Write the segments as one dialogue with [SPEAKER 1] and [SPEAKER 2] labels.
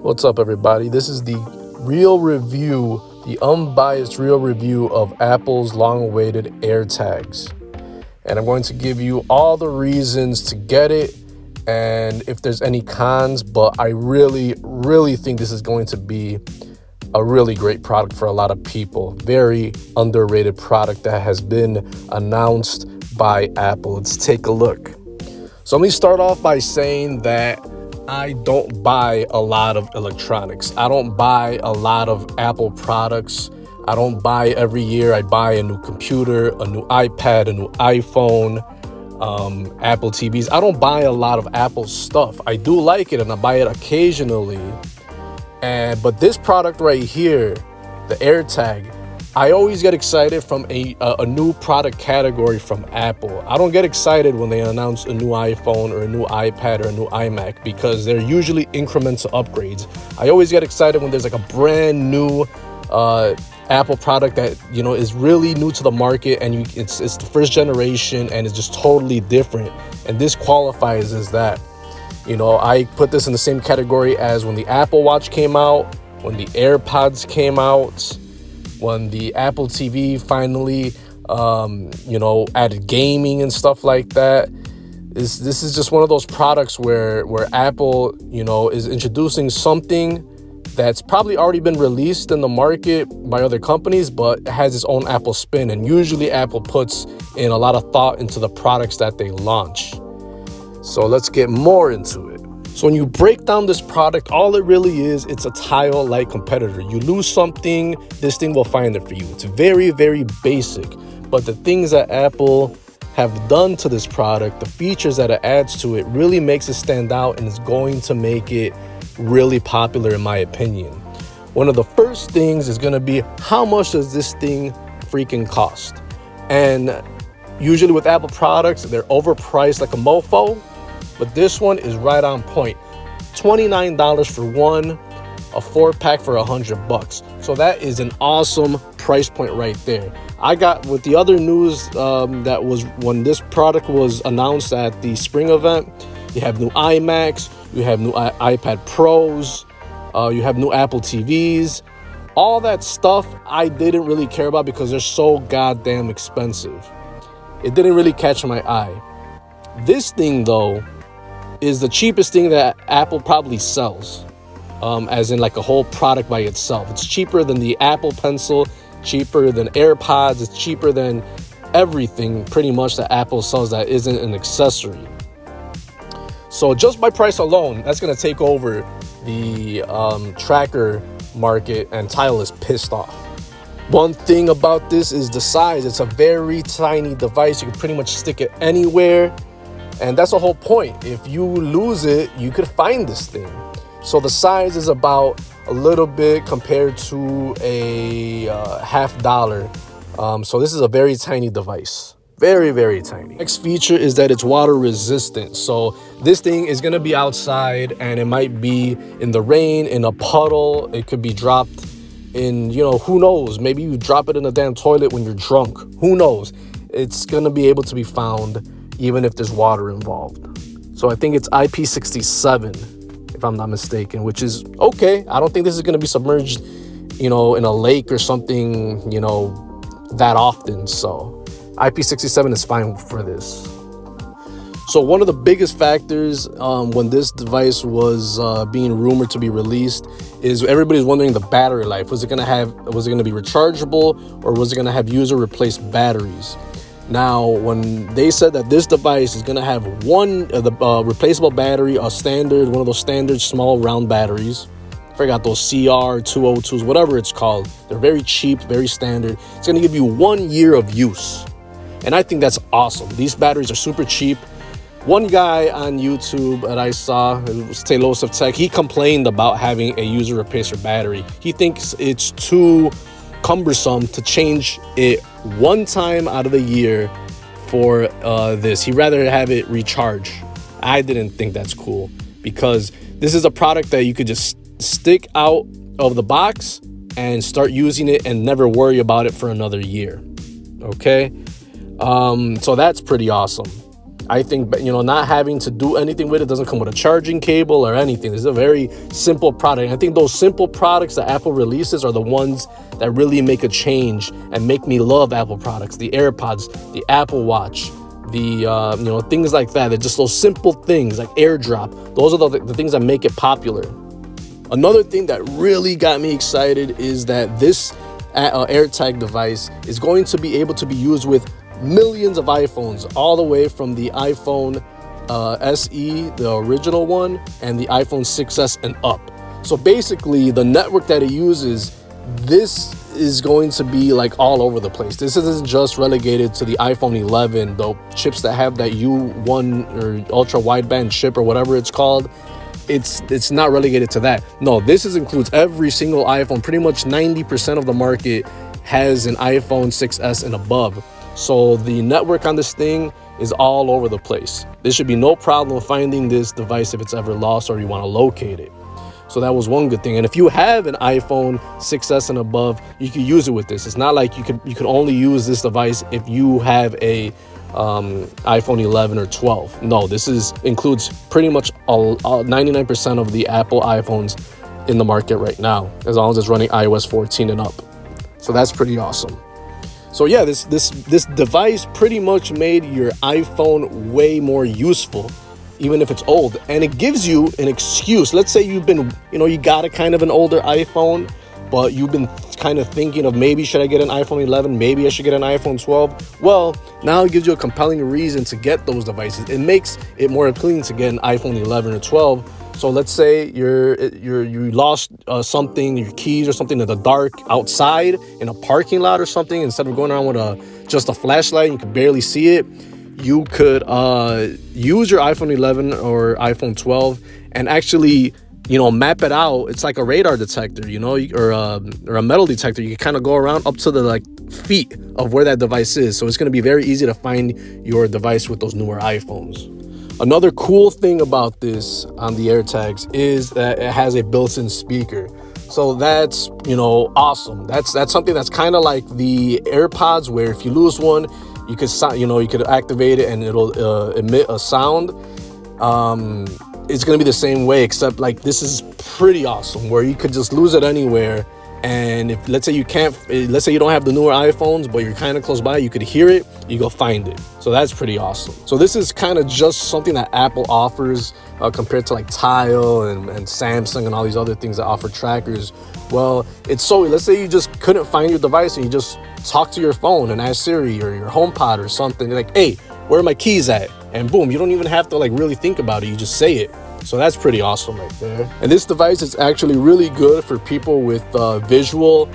[SPEAKER 1] What's up, everybody? This is the real review, the unbiased real review of Apple's long-awaited Airtags. And I'm going to give you all the reasons to get it and if there's any cons, but I really think this is going to be a really great product for a lot of people. Very underrated product that has been announced by Apple. Let's take a look. So let me start off by saying that I don't buy a lot of electronics. I don't buy a lot of Apple products. I don't buy every year. I buy a new computer, a new iPad, a new iPhone, Apple TVs. I don't buy a lot of Apple stuff. I do like it and I buy it occasionally. But this product right here, the AirTag, I always get excited from a new product category from Apple. I don't get excited when they announce a new iPhone or a new iPad or a new iMac because they're usually incremental upgrades. I always get excited when there's like a brand new Apple product that, you know, is really new to the market and it's the first generation and it's just totally different. And this qualifies as that. You know, I put this in the same category as when the Apple Watch came out, when the AirPods came out, when the Apple TV finally, added gaming and stuff like that. This is just one of those products where Apple, is introducing something that's probably already been released in the market by other companies, but has its own Apple spin. And usually Apple puts in a lot of thought into the products that they launch. So let's get more into it. So when you break down this product, all it really is, it's a tile-like competitor. You lose something, this thing will find it for you. It's very, very basic. But the things that Apple have done to this product, the features that it adds to it, really makes it stand out and is going to make it really popular in my opinion. One of the first things is going to be, how much does this thing freaking cost? And usually with Apple products, they're overpriced like a mofo. But this one is right on point. $29 for one, a 4-pack for $100. So that is an awesome price point right there. I got with the other news that was when this product was announced at the spring event. You have new iMacs, you have new iPad Pros, you have new Apple TVs. All that stuff I didn't really care about because they're so goddamn expensive. It didn't really catch my eye. This thing though is the cheapest thing that Apple probably sells, as in like a whole product by itself. It's cheaper than the Apple Pencil, cheaper than AirPods, it's cheaper than everything pretty much that Apple sells that isn't an accessory. So just by price alone, that's going to take over the tracker market, and Tile is pissed off. One thing about this is the size. It's a very tiny device. You can pretty much stick it anywhere. And that's the whole point. If you lose it, you could find this thing. So the size is about a little bit compared to a $50. So this is a very tiny device. Very, very tiny. Next feature is that it's water resistant. So this thing is going to be outside and it might be in the rain, in a puddle. It could be dropped in, who knows? Maybe you drop it in a damn toilet when you're drunk. Who knows? It's going to be able to be found even if there's water involved. So I think it's IP67, if I'm not mistaken, which is okay. I don't think this is going to be submerged, in a lake or something, that often. So IP67 is fine for this. So one of the biggest factors when this device was being rumored to be released is everybody's wondering the battery life. Was it going to be rechargeable, or was it going to have user replaced batteries? Now, when they said that this device is going to have one replaceable battery, one of those standard small round batteries. I forgot those CR202s, whatever it's called. They're very cheap, very standard. It's going to give you 1 year of use. And I think that's awesome. These batteries are super cheap. One guy on YouTube that I saw, it was Talos of Tech, he complained about having a user replacer battery. He thinks it's too cumbersome to change it one time out of the year for this. He'd rather have it recharge. I didn't think that's cool because this is a product that you could just stick out of the box and start using it and never worry about it for another year. Okay, so that's pretty awesome. I think, not having to do anything with it, doesn't come with a charging cable or anything. It's a very simple product. And I think those simple products that Apple releases are the ones that really make a change and make me love Apple products. The AirPods, the Apple Watch, the things like that. They're just those simple things like AirDrop. Those are the things that make it popular. Another thing that really got me excited is that this AirTag device is going to be able to be used with millions of iPhones, all the way from the iPhone SE, the original one, and the iPhone 6s and up. So basically, the network that it uses, this is going to be like all over the place. This isn't just relegated to the iPhone 11, the chips that have that U1 or ultra wideband chip or whatever it's called. It's not relegated to that. No, this includes every single iPhone. Pretty much 90% of the market has an iPhone 6s and above. So the network on this thing is all over the place. There should be no problem finding this device if it's ever lost or you want to locate it. So that was one good thing. And if you have an iPhone 6s and above, you can use it with this. It's not like you could only use this device if you have a iPhone 11 or 12. No, this includes pretty much 99% of the Apple iPhones in the market right now, as long as it's running iOS 14 and up. So that's pretty awesome. So yeah, this device pretty much made your iPhone way more useful, even if it's old. And it gives you an excuse. Let's say you've been, you got a kind of an older iPhone, but you've been kind of thinking of maybe should I get an iPhone 11? Maybe I should get an iPhone 12. Well, now it gives you a compelling reason to get those devices. It makes it more appealing to get an iPhone 11 or 12. So let's say you lost something, your keys or something in the dark outside in a parking lot or something. Instead of going around with just a flashlight, you can barely see it. You could use your iPhone 11 or iPhone 12 and actually, map it out. It's like a radar detector, or a metal detector. You can kind of go around up to the feet of where that device is. So it's going to be very easy to find your device with those newer iPhones. Another cool thing about this on the AirTags is that it has a built-in speaker. So that's, awesome. That's something that's kind of like the AirPods, where if you lose one, you could activate it and it'll emit a sound. It's going to be the same way, except this is pretty awesome, where you could just lose it anywhere. And if let's say you don't have the newer iPhones, but you're kind of close by, you could hear it, you go find it. So that's pretty awesome. So this is kind of just something that Apple offers compared to Tile and Samsung and all these other things that offer trackers. Well, let's say you just couldn't find your device and you just talk to your phone and ask Siri or your HomePod or something. You're like, hey, where are my keys at? And boom, you don't even have to really think about it. You just say it. So that's pretty awesome right there. And this device is actually really good for people with visual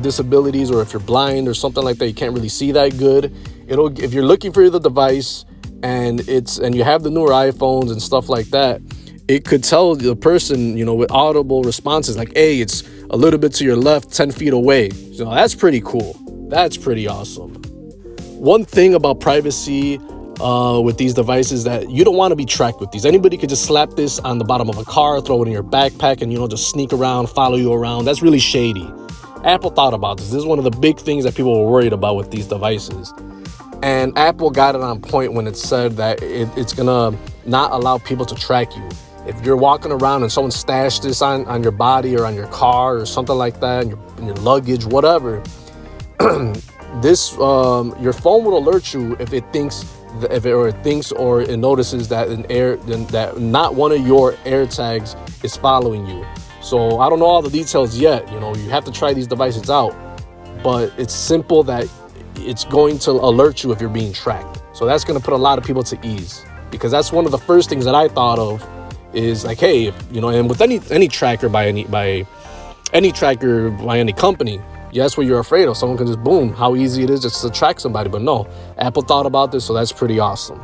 [SPEAKER 1] disabilities, or if you're blind or something like that, you can't really see that good. If you're looking for the device and you have the newer iPhones and stuff like that, it could tell the person, with audible responses like, hey, it's a little bit to your left, 10 feet away. So that's pretty cool. That's pretty awesome. One thing about privacy with these devices that you don't want to be tracked with these. Anybody could just slap this on the bottom of a car, throw it in your backpack, and just sneak around, follow you around. That's really shady. Apple thought about this. This is one of the big things that people were worried about with these devices. And Apple got it on point when it said that it's gonna not allow people to track you. If you're walking around and someone stashed this on your body or on your car or something like that, in your luggage, whatever, your phone will alert you if it thinks or it notices that that not one of your AirTags is following you. So I don't know all the details yet. You have to try these devices out, but it's simple that it's going to alert you if you're being tracked. So that's going to put a lot of people to ease, because that's one of the first things that I thought of is hey, and with any tracker by any company, that's what you're afraid of. Someone can just boom, how easy it is just to track somebody. But no, Apple thought about this, so that's pretty awesome.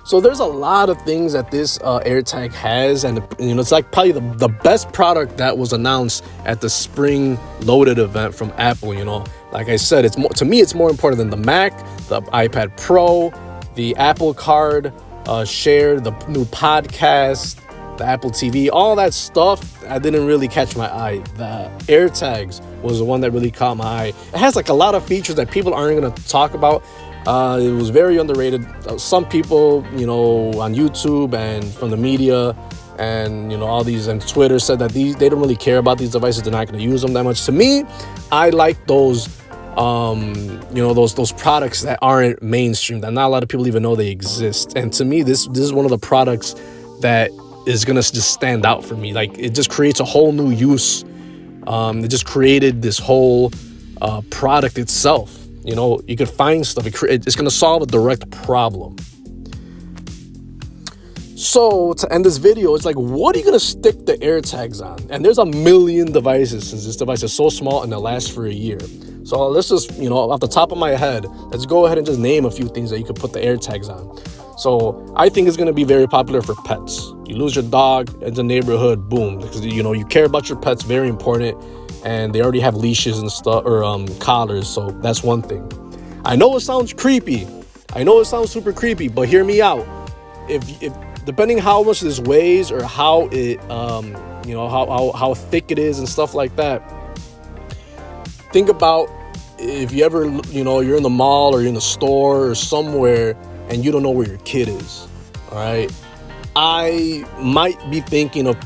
[SPEAKER 1] So there's a lot of things that this AirTag has, and it's probably the best product that was announced at the Spring Loaded event from Apple. Like I said, to me it's more important than the Mac, the iPad Pro, the Apple Card, Share, the new podcast, the Apple TV, all that stuff. I didn't really catch my eye. The AirTags was the one that really caught my eye. It has a lot of features that people aren't going to talk about It was very underrated. Some people, on YouTube and from the media and, all these and Twitter said that they don't really care about these devices. They're not going to use them that much. To me, I like those, those products that aren't mainstream, that not a lot of people even know they exist. And to me, this is one of the products that is going to just stand out for me. Like, it just creates a whole new use. It just created this whole product itself. You could find stuff. It's going to solve a direct problem. So to end this video, it's like, what are you going to stick the AirTags on? And there's a million devices, since this device is so small and it lasts for a year. So let's just, off the top of my head, let's go ahead and just name a few things that you could put the AirTags on. So I think it's going to be very popular for pets. You lose your dog in the neighborhood, boom, because you care about your pets, very important. And they already have leashes and stuff, or collars, so that's one thing. I know it sounds creepy. I know it sounds super creepy, but hear me out. If depending how much this weighs or how it, how thick it is and stuff like that, think about if you ever, you're in the mall or you're in the store or somewhere and you don't know where your kid is. All right, I might be thinking of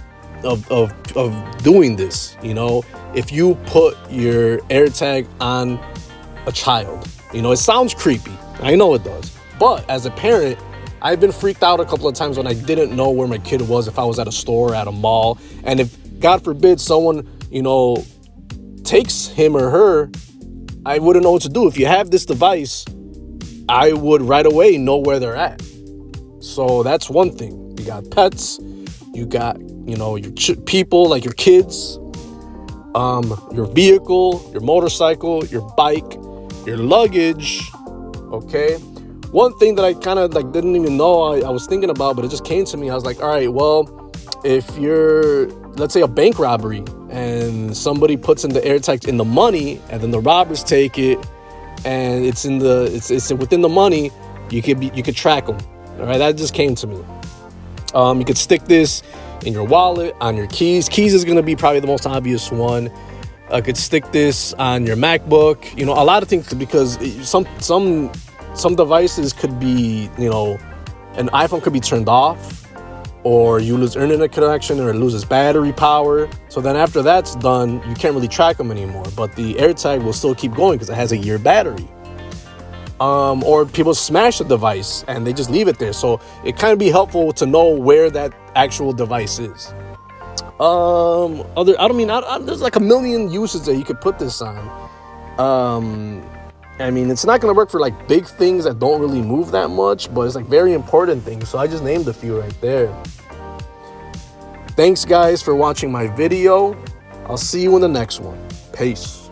[SPEAKER 1] doing this. If you put your AirTag on a child, it sounds creepy. I know it does. But as a parent, I've been freaked out a couple of times when I didn't know where my kid was, if I was at a store, at a mall. And if, God forbid, someone, takes him or her, I wouldn't know what to do. If you have this device, I would right away know where they're at. So that's one thing. You got pets, you got, your people, like your kids, your vehicle, your motorcycle, your bike, your luggage. Okay. One thing that I kind of didn't even know I was thinking about, but it just came to me. I was like, all right, well, if you're, let's say, a bank robbery and somebody puts in the AirTags in the money and then the robbers take it and it's within the money, you could track them. All right. That just came to me. You could stick this in your wallet, on your keys. Keys is going to be probably the most obvious one. I could stick this on your MacBook. A lot of things, because some devices could be, an iPhone could be turned off, or you lose internet connection, or it loses battery power. So then after that's done, you can't really track them anymore. But the AirTag will still keep going because it has a year battery. Or people smash the device and they just leave it there. So it kind of be helpful to know where that actual device is. There's like a million uses that you could put this on. It's not going to work for big things that don't really move that much, but it's very important things. So I just named a few right there. Thanks guys for watching my video. I'll see you in the next one. Peace.